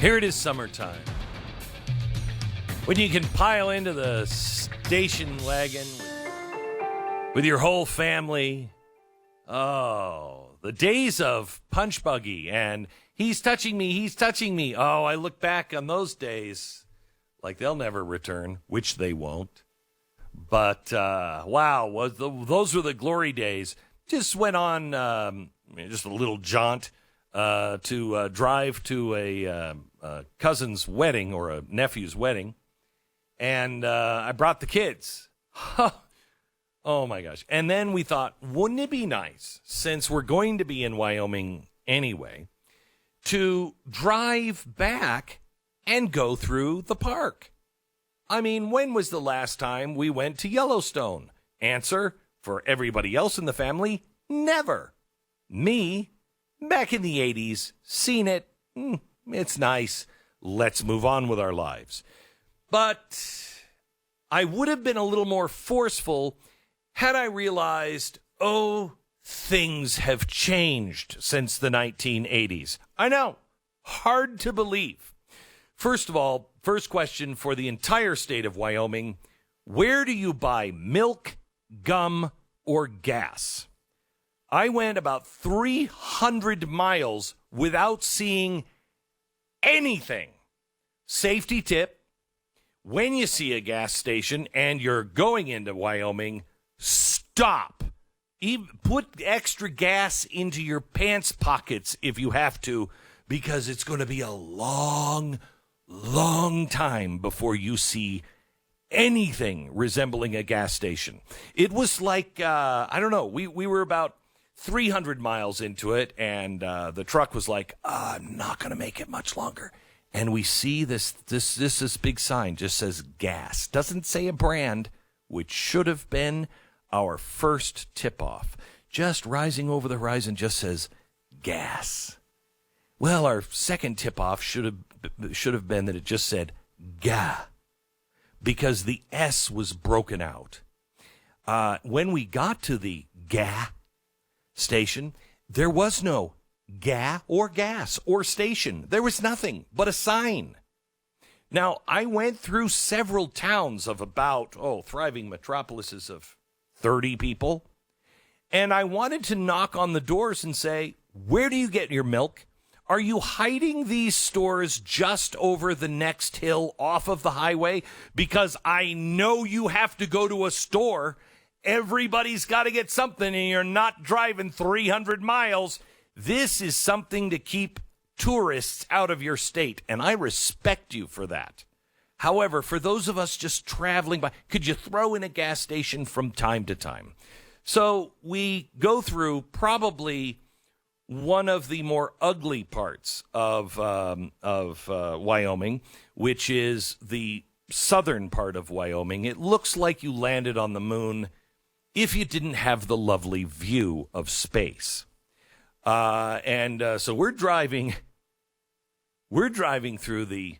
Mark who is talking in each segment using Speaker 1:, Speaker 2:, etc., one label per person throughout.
Speaker 1: Here it is summertime. When you can pile into the station wagon with your whole family. Oh, the days of punch buggy and he's touching me. Oh, I look back on those days like they'll never return, which they won't. But, wow, those were the glory days. Just went on just a little jaunt to drive to a cousin's wedding or a nephew's wedding. And I brought the kids. Oh, my gosh. And then we thought, wouldn't it be nice, since we're going to be in Wyoming anyway, to drive back and go through the park? I mean, when was the last time we went to Yellowstone? Answer, for everybody else in the family, never. Me, back in the 80s, seen it. It's nice. Let's move on with our lives. But I would have been a little more forceful had I realized, things have changed since the 1980s. I know, hard to believe. First of all, first question for the entire state of Wyoming, where do you buy milk, gum, or gas? I went about 300 miles without seeing anything. Safety tip, when you see a gas station and you're going into Wyoming, stop. Put extra gas into your pants pockets if you have to, because it's going to be a long time before you see anything resembling a gas station. It was like, I don't know, we were about 300 miles into it, and the truck was like, I'm not going to make it much longer. And we see this big sign, just says gas. Doesn't say a brand, which should have been our first tip-off. Just rising over the horizon just says gas. Well, our second tip-off should have been that it just said ga, because the S was broken out. When we got to the ga station, there was no ga or gas or station. There was nothing but a sign. Now, I went through several towns of about, thriving metropolises of 30 people, and I wanted to knock on the doors and say, where do you get your milk? Are you hiding these stores just over the next hill off of the highway? Because I know you have to go to a store. Everybody's got to get something, and you're not driving 300 miles. This is something to keep tourists out of your state, and I respect you for that. However, for those of us just traveling by, could you throw in a gas station from time to time? So we go through probably one of the more ugly parts of Wyoming, which is the southern part of Wyoming. It looks like you landed on the moon if you didn't have the lovely view of space. So we're driving through the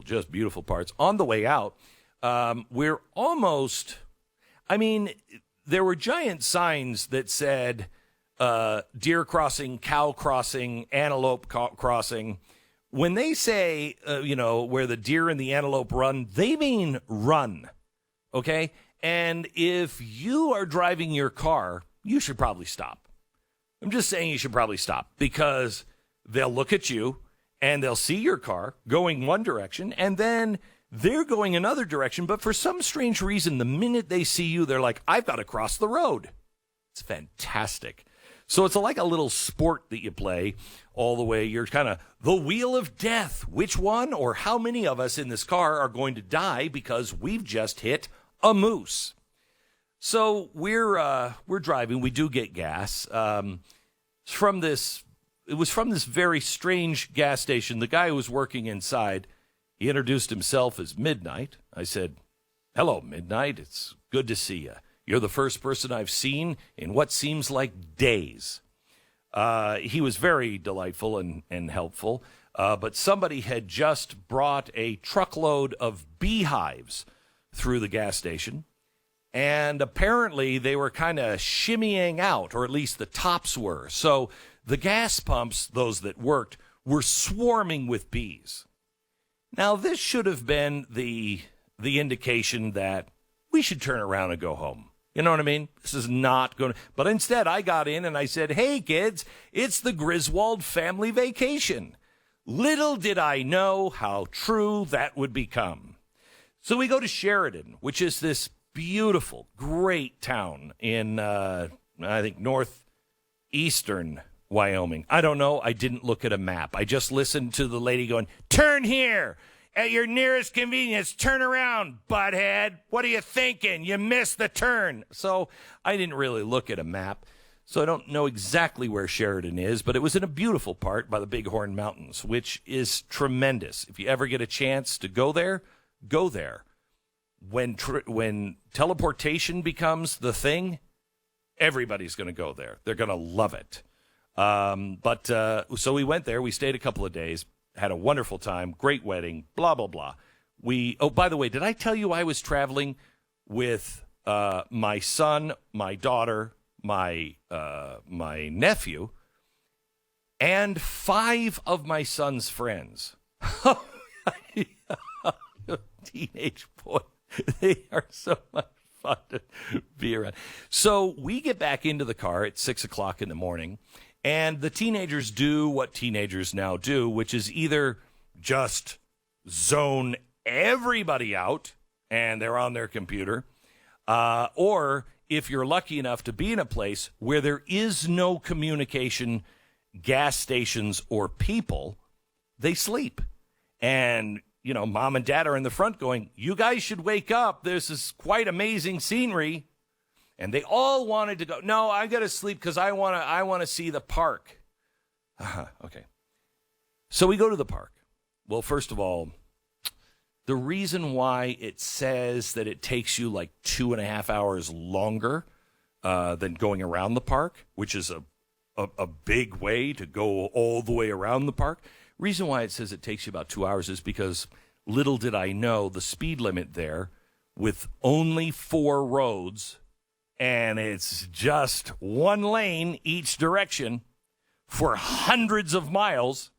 Speaker 1: just beautiful parts. On the way out, we're almost, there were giant signs that said deer crossing, cow crossing, antelope crossing. When they say, where the deer and the antelope run, they mean run, okay? And if you are driving your car, you should probably stop. I'm just saying you should probably stop, because they'll look at you and they'll see your car going one direction and then they're going another direction. But for some strange reason, the minute they see you, they're like, I've got to cross the road. It's fantastic. So it's like a little sport that you play all the way. You're kind of the wheel of death. Which one or how many of us in this car are going to die because we've just hit a moose? So we're driving. We do get gas. It was from this very strange gas station. The guy who was working inside, he introduced himself as Midnight. I said, hello, Midnight. It's good to see you. You're the first person I've seen in what seems like days. He was very delightful and helpful, but somebody had just brought a truckload of beehives through the gas station, and apparently they were kind of shimmying out, or at least the tops were. So the gas pumps, those that worked, were swarming with bees. Now, this should have been the indication that we should turn around and go home. You know what I mean? This is not going to... But instead, I got in and I said, hey, kids, it's the Griswold family vacation. Little did I know how true that would become. So we go to Sheridan, which is this beautiful, great town in, I think, northeastern Wyoming. I don't know. I didn't look at a map. I just listened to the lady going, turn here. At your nearest convenience, turn around, butthead. What are you thinking? You missed the turn. So I didn't really look at a map, so I don't know exactly where Sheridan is, but it was in a beautiful part by the Bighorn Mountains, which is tremendous. If you ever get a chance to go there, go there. When teleportation becomes the thing, everybody's going to go there. They're going to love it. So we went there. We stayed a couple of days. Had a wonderful time, great wedding, blah, blah, blah. By the way, did I tell you I was traveling with my son, my daughter, my nephew, and 5 of my son's friends? Teenage boy. They are so much fun to be around. So we get back into the car at 6 o'clock in the morning. And the teenagers do what teenagers now do, which is either just zone everybody out and they're on their computer, or if you're lucky enough to be in a place where there is no communication, gas stations, or people, they sleep. And, you know, mom and dad are in the front going, you guys should wake up. This is quite amazing scenery. And they all wanted to go, no, I got to sleep because I want to see the park. Okay. So we go to the park. Well, first of all, the reason why it says that it takes you like 2.5 hours longer than going around the park, which is a big way to go all the way around the park. Reason why it says it takes you about 2 hours is because little did I know the speed limit there with only 4 roads, and it's just 1 lane each direction for hundreds of miles.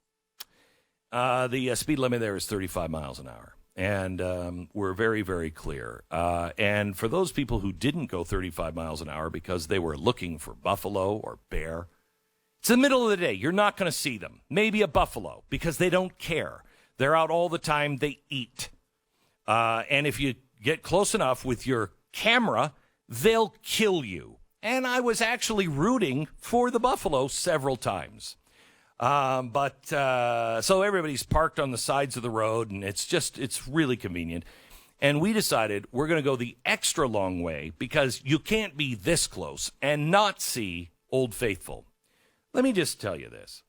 Speaker 1: The speed limit there is 35 miles an hour. And we're very, very clear. And for those people who didn't go 35 miles an hour because they were looking for buffalo or bear, it's the middle of the day. You're not going to see them. Maybe a buffalo because they don't care. They're out all the time. They eat. And if you get close enough with your camera, they'll kill you. And I was actually rooting for the buffalo several times. So everybody's parked on the sides of the road, and it's really convenient. And we decided we're going to go the extra long way because you can't be this close and not see Old Faithful. Let me just tell you this.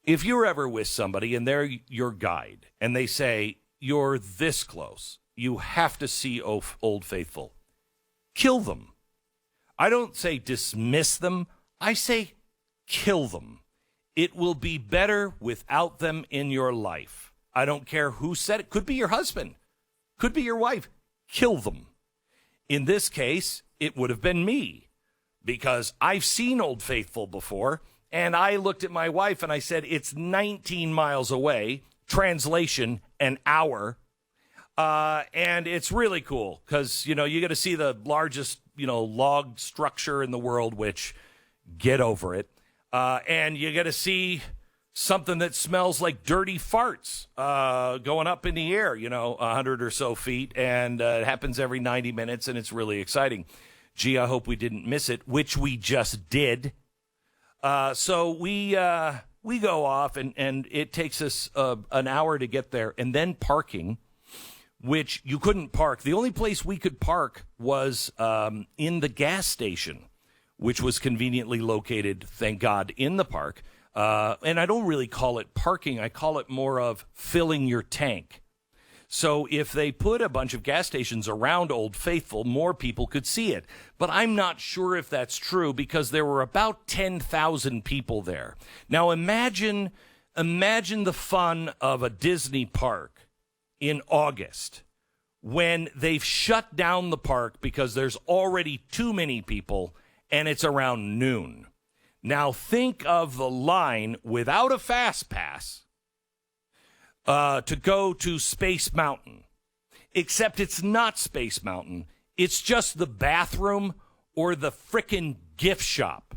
Speaker 1: If you're ever with somebody and they're your guide and they say, you're this close, you have to see Old Faithful, kill them. I don't say dismiss them. I say kill them. It will be better without them in your life. I don't care who said it. Could be your husband. Could be your wife. Kill them. In this case, it would have been me because I've seen Old Faithful before, and I looked at my wife and I said, it's 19 miles away. Translation, an hour. And it's really cool because, you get to see the largest, log structure in the world, which get over it. And you get to see something that smells like dirty farts going up in the air, 100 or so feet. And it happens every 90 minutes, and it's really exciting. Gee, I hope we didn't miss it, which we just did. So we go off, and it takes us an hour to get there. And then parking, which you couldn't park. The only place we could park was in the gas station, which was conveniently located, thank God, in the park. And I don't really call it parking. I call it more of filling your tank. So if they put a bunch of gas stations around Old Faithful, more people could see it. But I'm not sure if that's true because there were about 10,000 people there. Now imagine the fun of a Disney park in August when they've shut down the park because there's already too many people and it's around noon. Now think of the line without a fast pass to go to Space Mountain. Except it's not Space Mountain. It's just the bathroom or the frickin' gift shop.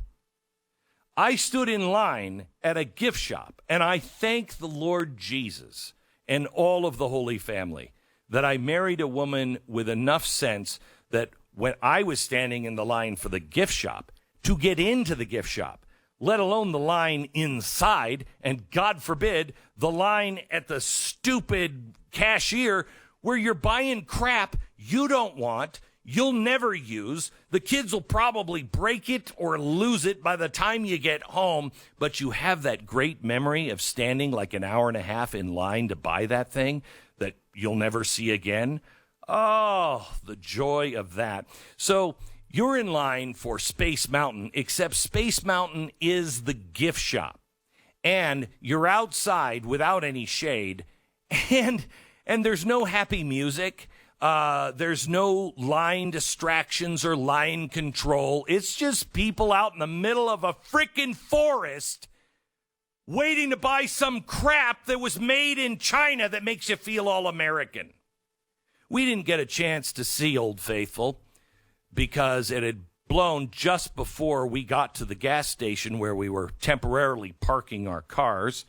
Speaker 1: I stood in line at a gift shop, and I thank the Lord Jesus and all of the Holy Family that I married a woman with enough sense that when I was standing in the line for the gift shop, to get into the gift shop, let alone the line inside, and God forbid, the line at the stupid cashier where you're buying crap you don't want, you'll never use. The kids will probably break it or lose it by the time you get home, but you have that great memory of standing like an hour and a half in line to buy that thing that you'll never see again. Oh, the joy of that. So you're in line for Space Mountain, except Space Mountain is the gift shop. And you're outside without any shade, and there's no happy music. There's no line distractions or line control. It's just people out in the middle of a freaking forest waiting to buy some crap that was made in China that makes you feel all American. We didn't get a chance to see Old Faithful because it had blown just before we got to the gas station where we were temporarily parking our cars,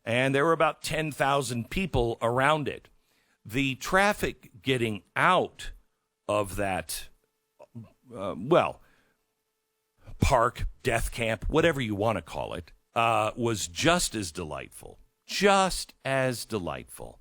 Speaker 1: and there were about 10,000 people around it. The traffic getting out of that, park, death camp, whatever you want to call it, was just as delightful. Just as delightful.